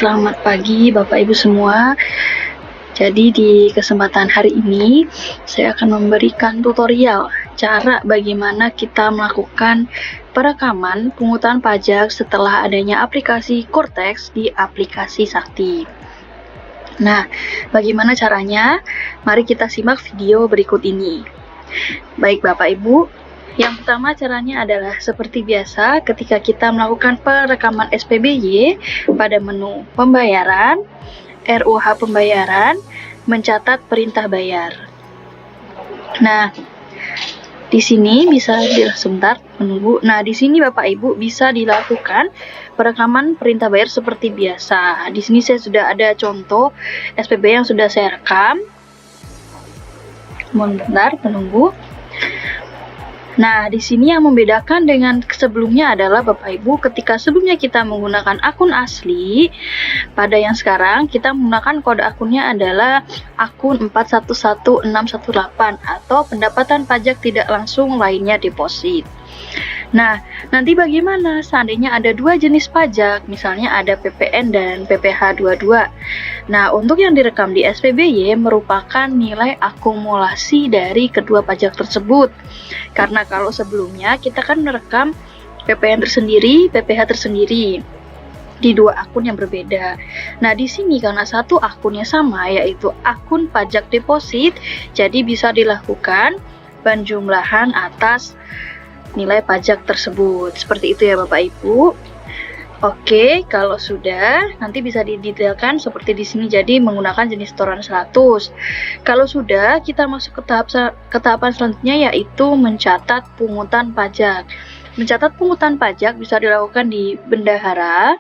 Selamat pagi Bapak Ibu semua. Jadi di kesempatan hari ini saya akan memberikan tutorial cara bagaimana kita melakukan perekaman pungutan pajak setelah adanya aplikasi Cortex di aplikasi Sakti. Nah, bagaimana caranya? Mari kita simak video berikut ini. Baik Bapak Ibu, yang pertama caranya adalah seperti biasa ketika kita melakukan perekaman SPBY pada menu pembayaran, RUH pembayaran, mencatat perintah bayar. Nah, di sini bisa sebentar menunggu. Nah, di sini Bapak Ibu bisa dilakukan perekaman perintah bayar seperti biasa. Di sini saya sudah ada contoh SPBY yang sudah saya rekam. Mohon bentar menunggu. Nah, di sini yang membedakan dengan sebelumnya adalah Bapak Ibu, ketika sebelumnya kita menggunakan akun asli, pada yang sekarang kita menggunakan kode akunnya adalah akun 411618 atau pendapatan pajak tidak langsung lainnya deposit. Nah, nanti bagaimana seandainya ada dua jenis pajak, misalnya ada PPN dan PPh 22. Nah, untuk yang direkam di SPBY merupakan nilai akumulasi dari kedua pajak tersebut. Karena kalau sebelumnya kita kan merekam PPN tersendiri, PPh tersendiri di dua akun yang berbeda. Nah, di sini karena satu akunnya sama, yaitu akun pajak deposit, jadi bisa dilakukan penjumlahan atas nilai pajak tersebut. Seperti itu ya Bapak Ibu. Oke, kalau sudah nanti bisa didetailkan seperti di sini, jadi menggunakan jenis setoran 100. Kalau sudah, kita masuk ke tahapan selanjutnya, yaitu mencatat pungutan pajak. Mencatat pungutan pajak bisa dilakukan di bendahara,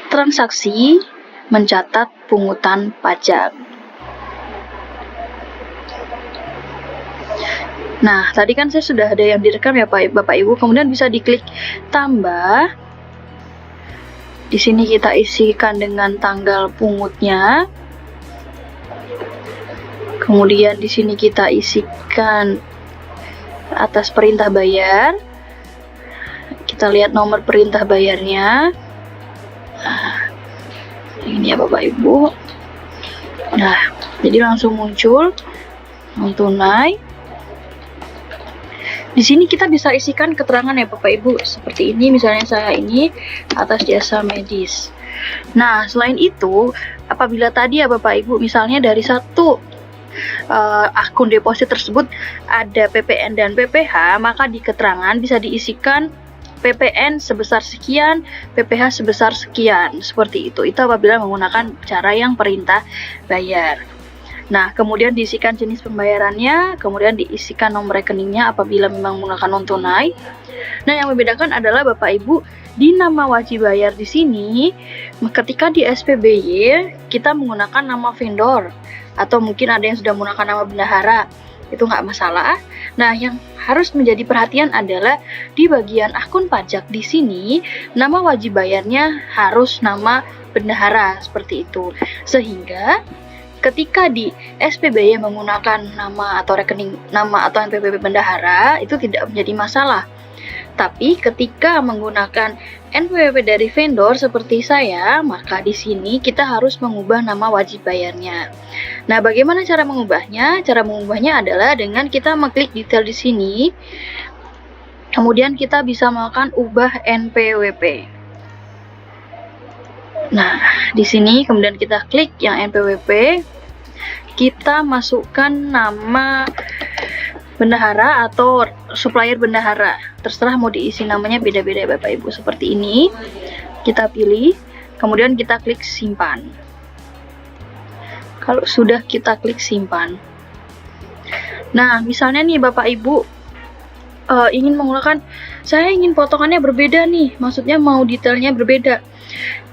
transaksi, mencatat pungutan pajak. Nah, tadi kan saya sudah ada yang direkam ya Bapak Ibu, kemudian bisa diklik tambah. Di sini kita isikan dengan tanggal pungutnya. Kemudian di sini kita isikan atas perintah bayar. Kita lihat nomor perintah bayarnya. Nah, ini ya Bapak Ibu. Nah, jadi langsung muncul non tunai. Di sini kita bisa isikan keterangan ya Bapak Ibu, seperti ini, misalnya saya ini atas jasa medis. Nah, selain itu, apabila tadi ya Bapak Ibu, misalnya dari satu akun deposit tersebut ada PPN dan PPh, maka di keterangan bisa diisikan PPN sebesar sekian, PPh sebesar sekian, seperti itu. Itu apabila menggunakan cara yang perintah bayar. Nah, kemudian diisikan jenis pembayarannya, kemudian diisikan nomor rekeningnya apabila memang menggunakan non tunai. Nah, yang membedakan adalah Bapak Ibu, di nama wajib bayar di sini, ketika di SPBY kita menggunakan nama vendor, atau mungkin ada yang sudah menggunakan nama bendahara, itu nggak masalah. Nah, yang harus menjadi perhatian adalah di bagian akun pajak di sini, nama wajib bayarnya harus nama bendahara, seperti itu. Sehingga ketika di SPBY menggunakan nama atau rekening nama atau NPWP bendahara itu tidak menjadi masalah. Tapi ketika menggunakan NPWP dari vendor seperti saya, maka di sini kita harus mengubah nama wajib bayarnya. Nah, bagaimana cara mengubahnya? Cara mengubahnya adalah dengan kita mengklik detail di sini. Kemudian kita bisa melakukan ubah NPWP. Nah, di sini kemudian kita klik yang NPWP, kita masukkan nama bendahara atau supplier bendahara, terserah mau diisi namanya beda-beda Bapak Ibu, seperti ini. Kita pilih, kemudian kita klik simpan. Kalau sudah kita klik simpan. Nah, misalnya nih Bapak Ibu ingin menggunakan, saya ingin potongannya berbeda nih, maksudnya mau detailnya berbeda.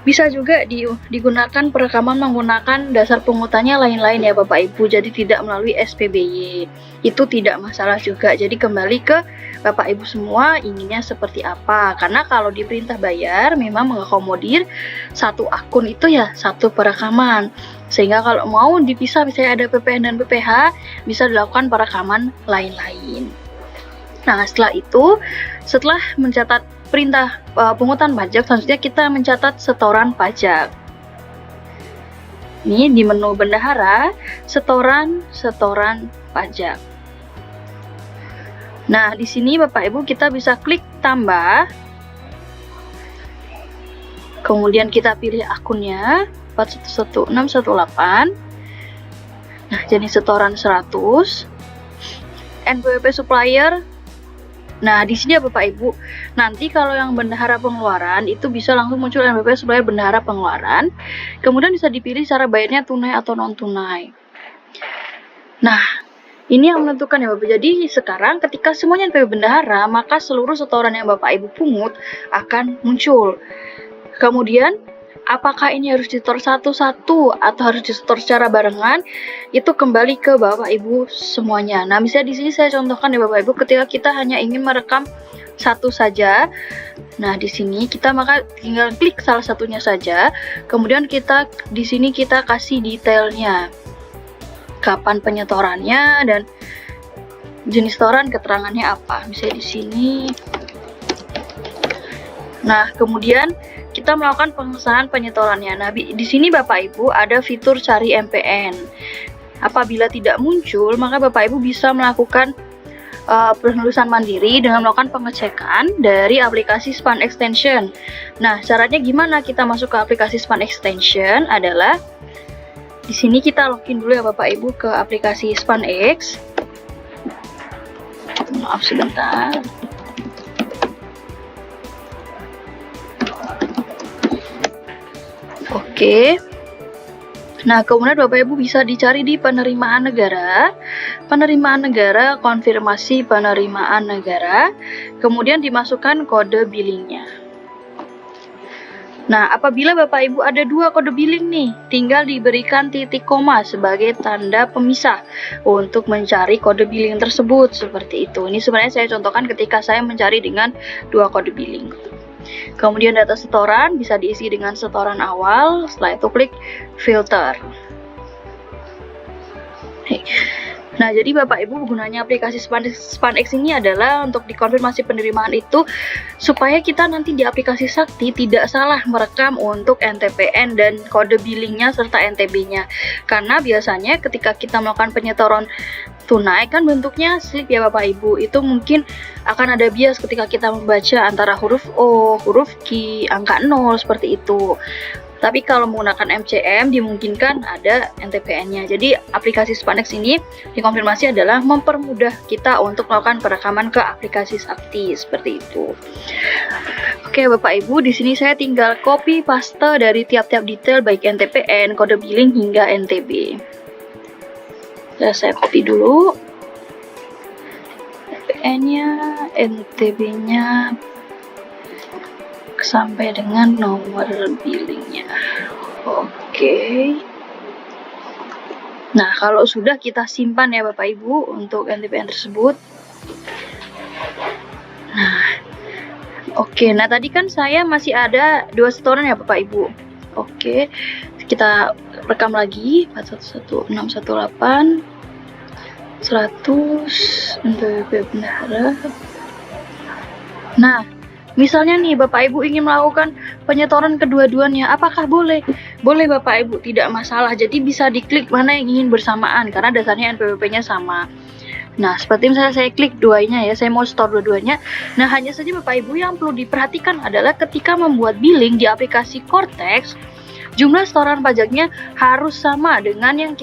Bisa juga digunakan perekaman menggunakan dasar pungutannya lain-lain ya Bapak Ibu, jadi tidak melalui SPBY. Itu tidak masalah juga. Jadi kembali ke Bapak Ibu semua inginnya seperti apa. Karena kalau di perintah bayar memang mengakomodir satu akun itu ya satu perekaman. Sehingga kalau mau dipisah, misalnya ada PPN dan PPh, bisa dilakukan perekaman lain-lain. Nah, setelah itu, setelah mencatat perintah pungutan pajak, selanjutnya kita mencatat setoran pajak. Ini di menu bendahara, setoran pajak. Nah, di sini Bapak Ibu kita bisa klik tambah. Kemudian kita pilih akunnya 411618. Nah, jenis setoran 100. NPWP supplier. Nah, di sini ya Bapak Ibu, nanti kalau yang bendahara pengeluaran itu bisa langsung muncul NPWP supplier bendahara pengeluaran. Kemudian bisa dipilih cara bayarnya tunai atau non tunai. Nah, ini yang menentukan ya Bapak. Jadi sekarang ketika semuanya NPWP bendahara, maka seluruh setoran yang Bapak Ibu pungut akan muncul. Kemudian apakah ini harus disetor satu-satu atau harus disetor secara barengan? Itu kembali ke Bapak Ibu semuanya. Nah, misalnya di sini saya contohkan ya Bapak Ibu, ketika kita hanya ingin merekam satu saja. Nah, di sini kita maka tinggal klik salah satunya saja. Kemudian kita di sini kita kasih detailnya. Kapan penyetorannya dan jenis setoran, keterangannya apa. Misalnya di sini. Nah, kemudian kita melakukan pengesahan penyetorannya. Nah, di sini Bapak Ibu ada fitur cari MPN. Apabila tidak muncul, maka Bapak Ibu bisa melakukan penulisan mandiri dengan melakukan pengecekan dari aplikasi Span Extension. Nah, caranya gimana kita masuk ke aplikasi Span Extension adalah di sini kita login dulu ya Bapak Ibu ke aplikasi SpanX. Maaf sebentar. Oke. Nah, kemudian Bapak Ibu bisa dicari di penerimaan negara, konfirmasi penerimaan negara, kemudian dimasukkan kode billingnya. Nah, apabila Bapak Ibu ada dua kode billing nih, tinggal diberikan titik koma sebagai tanda pemisah untuk mencari kode billing tersebut, seperti itu. Ini sebenarnya saya contohkan ketika saya mencari dengan dua kode billing. Kemudian data setoran bisa diisi dengan setoran awal, setelah itu klik filter. Nah, jadi Bapak Ibu gunanya aplikasi SpanX ini adalah untuk dikonfirmasi penerimaan itu supaya kita nanti di aplikasi Sakti tidak salah merekam untuk NTPN dan kode billingnya serta NTB-nya. Karena biasanya ketika kita melakukan penyetoran tunai kan bentuknya slip ya Bapak Ibu, itu mungkin akan ada bias ketika kita membaca antara huruf O, huruf Q, angka 0 seperti itu. Tapi kalau menggunakan MCM dimungkinkan ada NTPN-nya. Jadi aplikasi SpanX ini dikonfirmasi adalah mempermudah kita untuk melakukan perekaman ke aplikasi Sakti seperti itu. Oke Bapak Ibu, di sini saya tinggal copy paste dari tiap-tiap detail baik NTPN, kode billing hingga NTB. Saya copy dulu. NTPN-nya, NTB-nya sampai dengan nomor billingnya. Oke. Nah, kalau sudah kita simpan ya Bapak Ibu untuk NTPN tersebut. Nah, oke. Nah, tadi kan saya masih ada dua setoran ya Bapak Ibu. Oke. Kita rekam lagi 411618 100 NPWP bendahara. Nah, misalnya nih Bapak Ibu ingin melakukan penyetoran kedua-duanya, apakah boleh? Boleh Bapak Ibu, tidak masalah. Jadi bisa diklik mana yang ingin bersamaan karena dasarnya NPWP-nya sama. Nah, seperti misalnya saya klik duanya ya, saya mau store dua-duanya. Nah, hanya saja Bapak Ibu yang perlu diperhatikan adalah ketika membuat billing di aplikasi Cortex, jumlah setoran pajaknya harus sama dengan yang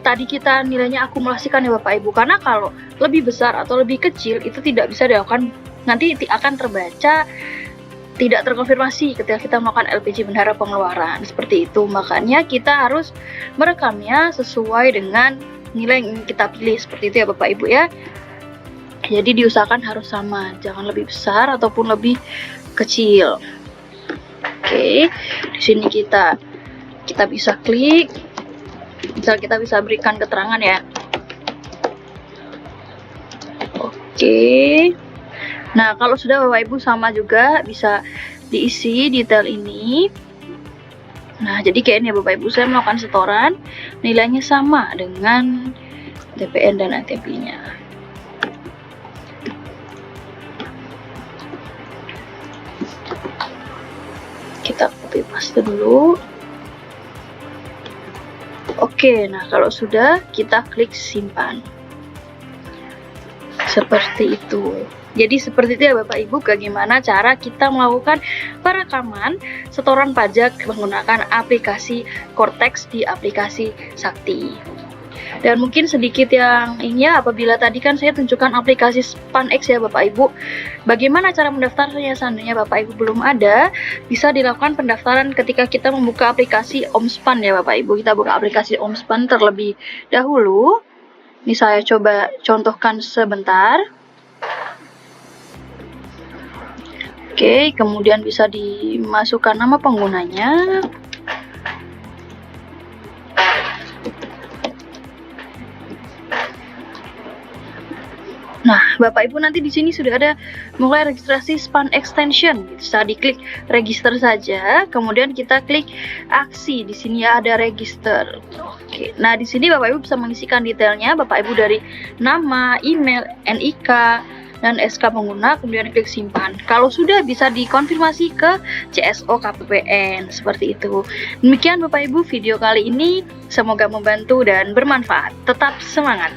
tadi kita nilainya akumulasikan ya Bapak Ibu. Karena kalau lebih besar atau lebih kecil itu tidak bisa dilakukan, nanti akan terbaca tidak terkonfirmasi ketika kita melakukan LPG bendahara pengeluaran. Seperti itu, makanya kita harus merekamnya sesuai dengan nilai yang kita pilih. Seperti itu ya Bapak Ibu ya. Jadi diusahakan harus sama, jangan lebih besar ataupun lebih kecil. Oke, di sini kita bisa klik. Misal kita bisa berikan keterangan ya. Oke. Nah, kalau sudah Bapak Ibu sama juga bisa diisi detail ini. Nah, jadi kayak ini ya Bapak Ibu, saya melakukan setoran, nilainya sama dengan TPN dan ATP-nya. Kita copy paste dulu. Oke, nah kalau sudah, kita klik simpan. Seperti itu. Jadi seperti itu ya Bapak Ibu, bagaimana cara kita melakukan perekaman setoran pajak menggunakan aplikasi Cortex di aplikasi Sakti. Dan mungkin sedikit yang ini ya, apabila tadi kan saya tunjukkan aplikasi SpanX ya Bapak Ibu. Bagaimana cara mendaftarnya? Seandainya Bapak Ibu belum ada, bisa dilakukan pendaftaran ketika kita membuka aplikasi OmSpan ya Bapak Ibu. Kita buka aplikasi OmSpan terlebih dahulu. Ini saya coba contohkan sebentar. Oke, kemudian bisa dimasukkan nama penggunanya. Nah, Bapak Ibu nanti di sini sudah ada mulai registrasi Span Extension. Bisa diklik register saja, kemudian kita klik aksi. Di sini ya ada register. Oke. Nah, di sini Bapak Ibu bisa mengisikan detailnya Bapak Ibu dari nama, email, NIK, dan SK pengguna, kemudian klik simpan. Kalau sudah, bisa dikonfirmasi ke CSO KPPN, seperti itu. Demikian Bapak Ibu video kali ini, semoga membantu dan bermanfaat. Tetap semangat!